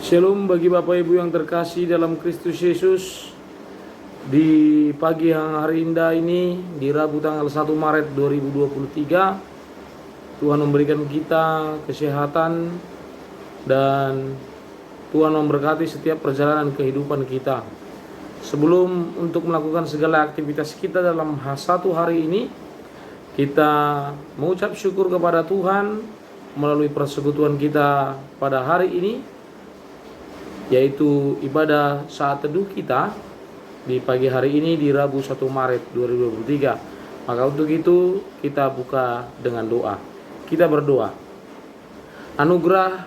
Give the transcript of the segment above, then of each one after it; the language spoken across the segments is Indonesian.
Shalom bagi Bapak Ibu yang terkasih dalam Kristus Yesus. Di pagi yang hari indah ini, di Rabu tanggal 1 Maret 2023, Tuhan memberikan kita kesehatan dan Tuhan memberkati setiap perjalanan kehidupan kita. Sebelum untuk melakukan segala aktivitas kita dalam satu hari ini, kita mengucap syukur kepada Tuhan melalui persekutuan kita pada hari ini, yaitu ibadah saat teduh kita di pagi hari ini di Rabu 1 Maret 2023. Maka untuk itu kita buka dengan doa. Kita berdoa. Anugerah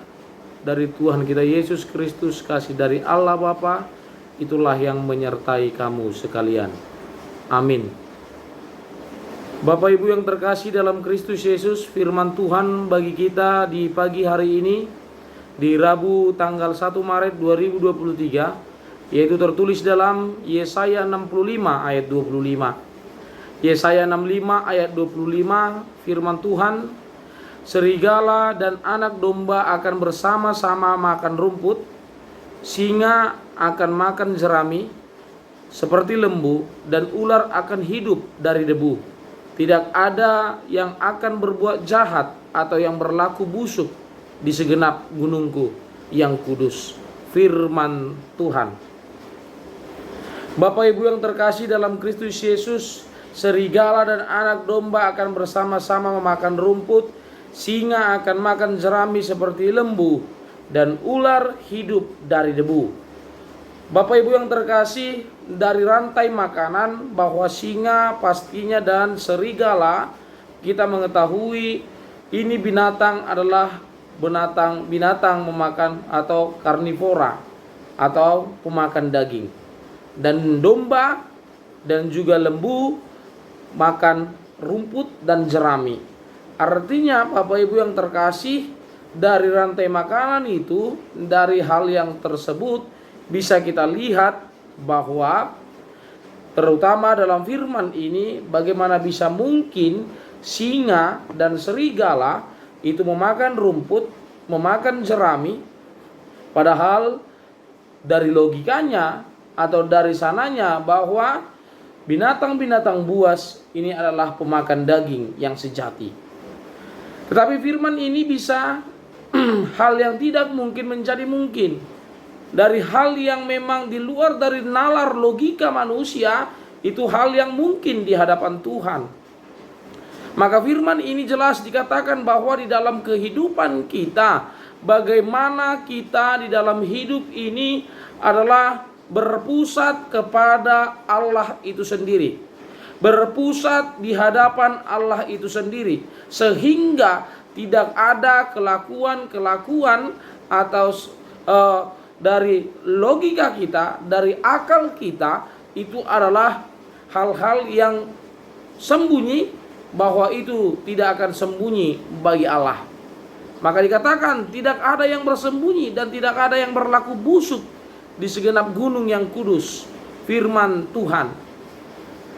dari Tuhan kita Yesus Kristus, kasih dari Allah Bapa, itulah yang menyertai kamu sekalian. Amin. Bapak Ibu yang terkasih dalam Kristus Yesus, firman Tuhan bagi kita di pagi hari ini di Rabu tanggal 1 Maret 2023, yaitu tertulis dalam Yesaya 65 ayat 25. Yesaya 65 ayat 25, firman Tuhan, serigala dan anak domba akan bersama-sama makan rumput, singa akan makan jerami seperti lembu, dan ular akan hidup dari debu. Tidak ada yang akan berbuat jahat atau yang berlaku busuk di segenap gunungku yang kudus. Firman Tuhan. Bapak Ibu yang terkasih dalam Kristus Yesus, serigala dan anak domba akan bersama-sama memakan rumput, singa akan makan jerami seperti lembu, dan ular hidup dari debu. Bapak Ibu yang terkasih, dari rantai makanan bahwa singa pastinya dan serigala, kita mengetahui ini binatang adalah binatang memakan atau karnivora atau pemakan daging, dan domba dan juga lembu makan rumput dan jerami. Artinya Bapak Ibu yang terkasih, dari rantai makanan itu, dari hal yang tersebut bisa kita lihat bahwa terutama dalam firman ini, bagaimana bisa mungkin singa dan serigala itu memakan rumput, memakan jerami, padahal dari logikanya atau dari sananya bahwa binatang-binatang buas ini adalah pemakan daging yang sejati. Tetapi firman ini bisa hal yang tidak mungkin menjadi mungkin. Dari hal yang memang di luar dari nalar logika manusia, itu hal yang mungkin di hadapan Tuhan. Maka firman ini jelas dikatakan bahwa di dalam kehidupan kita, bagaimana kita di dalam hidup ini adalah berpusat kepada Allah itu sendiri. Berpusat di hadapan Allah itu sendiri. Sehingga tidak ada kelakuan-kelakuan atau dari logika kita, dari akal kita, itu adalah hal-hal yang sembunyi, bahwa itu tidak akan sembunyi bagi Allah. Maka dikatakan tidak ada yang bersembunyi dan tidak ada yang berlaku busuk di segenap gunung yang kudus. Firman Tuhan.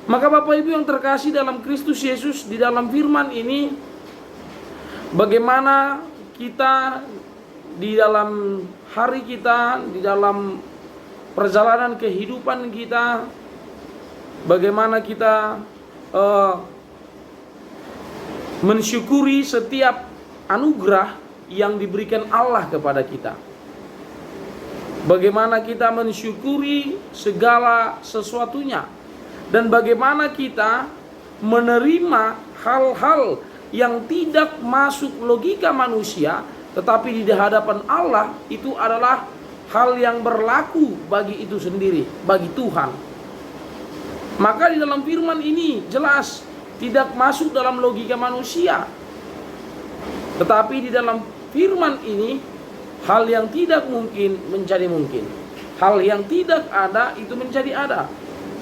Maka Bapak Ibu yang terkasih dalam Kristus Yesus, di dalam firman ini, bagaimana kita di dalam hari kita, di dalam perjalanan kehidupan kita, bagaimana kita mensyukuri setiap anugerah yang diberikan Allah kepada kita. Bagaimana kita mensyukuri segala sesuatunya, dan bagaimana kita menerima hal-hal yang tidak masuk logika manusia, tetapi di hadapan Allah itu adalah hal yang berlaku bagi itu sendiri, bagi Tuhan. Maka di dalam firman ini jelas tidak masuk dalam logika manusia. Tetapi di dalam firman ini, hal yang tidak mungkin menjadi mungkin. Hal yang tidak ada itu menjadi ada.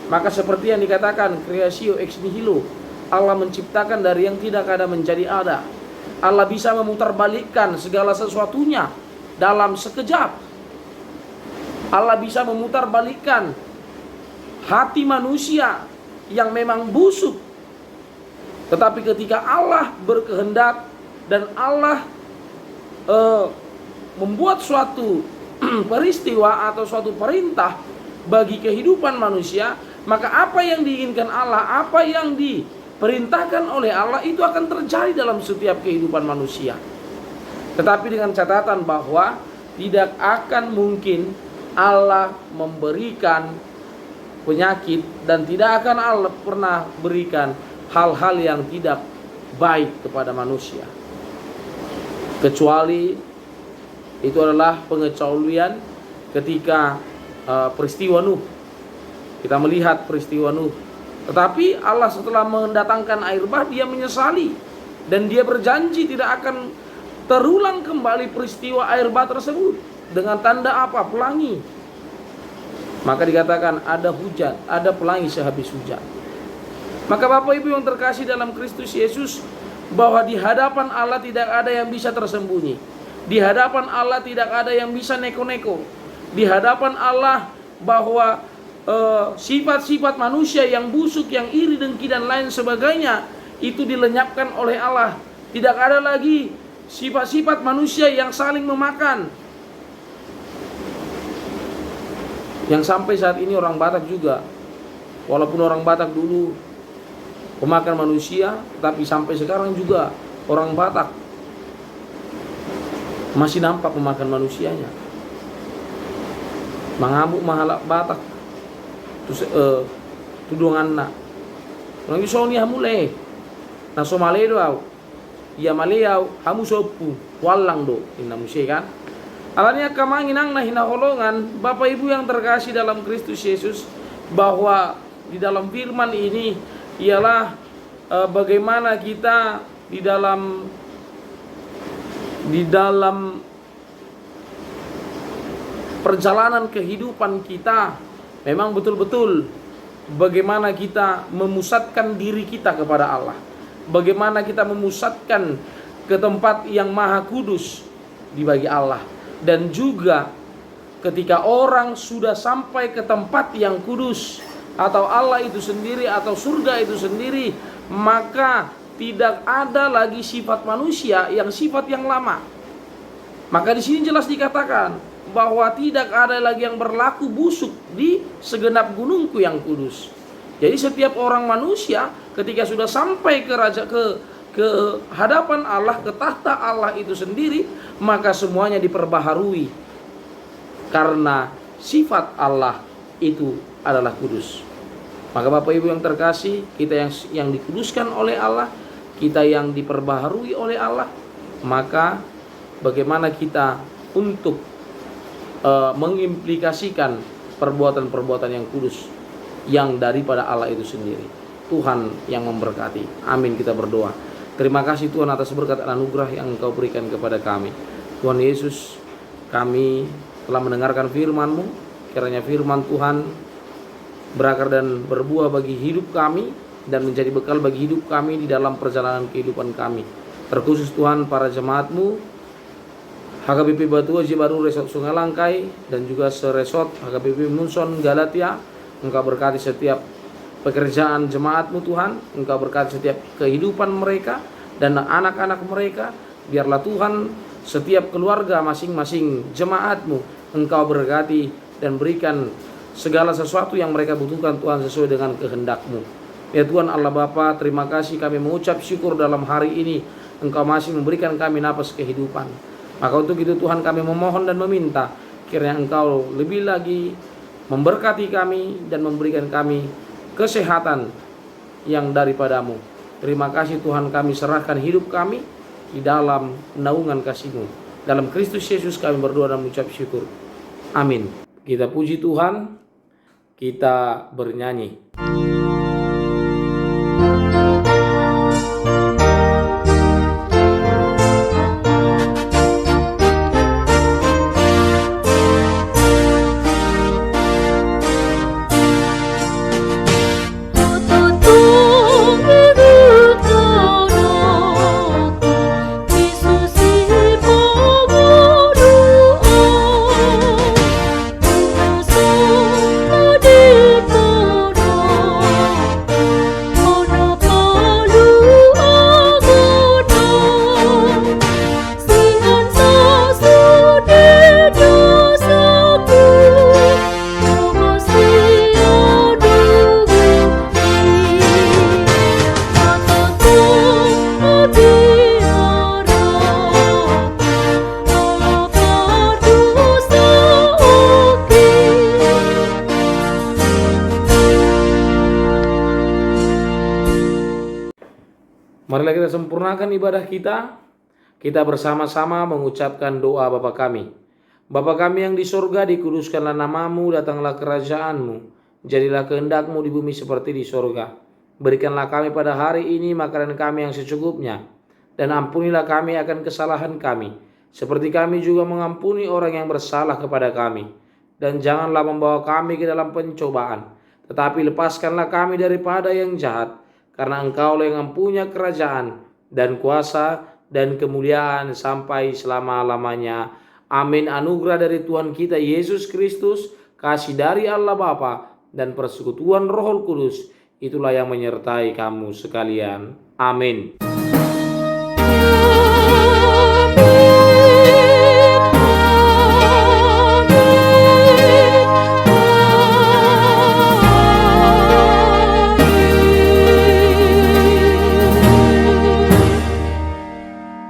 Maka seperti yang dikatakan, creatio ex nihilo, Allah menciptakan dari yang tidak ada menjadi ada. Allah bisa memutarbalikkan segala sesuatunya dalam sekejap. Allah bisa memutarbalikkan hati manusia yang memang busuk. Tetapi ketika Allah berkehendak dan Allah membuat suatu peristiwa atau suatu perintah bagi kehidupan manusia, maka apa yang diinginkan Allah, apa yang diperintahkan oleh Allah itu akan terjadi dalam setiap kehidupan manusia. Tetapi dengan catatan bahwa tidak akan mungkin Allah memberikan penyakit, dan tidak akan Allah pernah berikan hal-hal yang tidak baik kepada manusia, kecuali itu adalah pengecualian ketika peristiwa Nuh. Kita melihat peristiwa Nuh, tetapi Allah setelah mendatangkan air bah, dia menyesali dan dia berjanji tidak akan terulang kembali peristiwa air bah tersebut. Dengan tanda apa? Pelangi. Maka dikatakan ada hujan, ada pelangi sehabis hujan. Maka Bapak Ibu yang terkasih dalam Kristus Yesus, bahwa di hadapan Allah tidak ada yang bisa tersembunyi. Di hadapan Allah tidak ada yang bisa neko-neko. Di hadapan Allah bahwa sifat-sifat manusia yang busuk, yang iri, dengki dan lain sebagainya itu dilenyapkan oleh Allah. Tidak ada lagi sifat-sifat manusia yang saling memakan. Yang sampai saat ini orang Batak juga, walaupun orang Batak dulu pemakan manusia, tapi sampai sekarang juga orang Batak masih nampak memakan manusianya. Mengamuk mahalak Batak tudungan na nang isoni hamule na somale do au ya maleau hamu sopu wallang do inna musye kan. Alanya kamanginang na hinaholongan Bapak Ibu yang terkasih dalam Kristus Yesus, bahwa di dalam firman ini ialah bagaimana kita di dalam perjalanan kehidupan kita memang betul-betul bagaimana kita memusatkan diri kita kepada Allah, bagaimana kita memusatkan ke tempat yang maha kudus di bagi Allah. Dan juga ketika orang sudah sampai ke tempat yang kudus, atau Allah itu sendiri, atau surga itu sendiri, maka tidak ada lagi sifat manusia yang sifat yang lama. Maka di sini jelas dikatakan bahwa tidak ada lagi yang berlaku busuk di segenap gunungku yang kudus. Jadi setiap orang manusia ketika sudah sampai ke hadapan Allah, ke tahta Allah itu sendiri, maka semuanya diperbaharui karena sifat Allah itu adalah kudus. Maka Bapak Ibu yang terkasih, kita yang dikuduskan oleh Allah, kita yang diperbaharui oleh Allah, maka bagaimana kita untuk mengimplikasikan perbuatan-perbuatan yang kudus yang daripada Allah itu sendiri. Tuhan yang memberkati. Amin, kita berdoa. Terima kasih Tuhan atas berkat anugerah yang Engkau berikan kepada kami. Tuhan Yesus, kami telah mendengarkan firman-Mu. Kiranya firman Tuhan berakar dan berbuah bagi hidup kami, dan menjadi bekal bagi hidup kami di dalam perjalanan kehidupan kami. Terkhusus Tuhan para jemaat-Mu HKBP Batu Haji Baru Resort Sungai Langkai, dan juga seresort HKBP Munson Galatia. Engkau berkati setiap pekerjaan jemaat-Mu Tuhan. Engkau berkati setiap kehidupan mereka dan anak-anak mereka. Biarlah Tuhan setiap keluarga masing-masing jemaat-Mu Engkau berkati dan berikan segala sesuatu yang mereka butuhkan Tuhan, sesuai dengan kehendak-Mu. Ya Tuhan Allah Bapa, terima kasih, kami mengucap syukur dalam hari ini Engkau masih memberikan kami napas kehidupan. Maka untuk itu Tuhan kami memohon dan meminta, kiranya Engkau lebih lagi memberkati kami dan memberikan kami kesehatan yang daripada-Mu. Terima kasih Tuhan, kami serahkan hidup kami di dalam naungan kasih-Mu. Dalam Kristus Yesus kami berdoa dan mengucap syukur. Amin. Kita puji Tuhan, kita bernyanyi. Oh Marilah kita sempurnakan ibadah kita. Kita bersama-sama mengucapkan doa Bapa kami. Bapa kami yang di sorga, dikuduskanlah namamu, datanglah kerajaanmu. Jadilah kehendakmu di bumi seperti di sorga. Berikanlah kami pada hari ini makanan kami yang secukupnya. Dan ampunilah kami akan kesalahan kami, seperti kami juga mengampuni orang yang bersalah kepada kami. Dan janganlah membawa kami ke dalam pencobaan, tetapi lepaskanlah kami daripada yang jahat. Karena Engkaulah yang mempunyai kerajaan dan kuasa dan kemuliaan sampai selama-lamanya. Amin. Anugerah dari Tuhan kita Yesus Kristus, kasih dari Allah Bapa, dan persekutuan Roh Kudus, itulah yang menyertai kamu sekalian. Amin.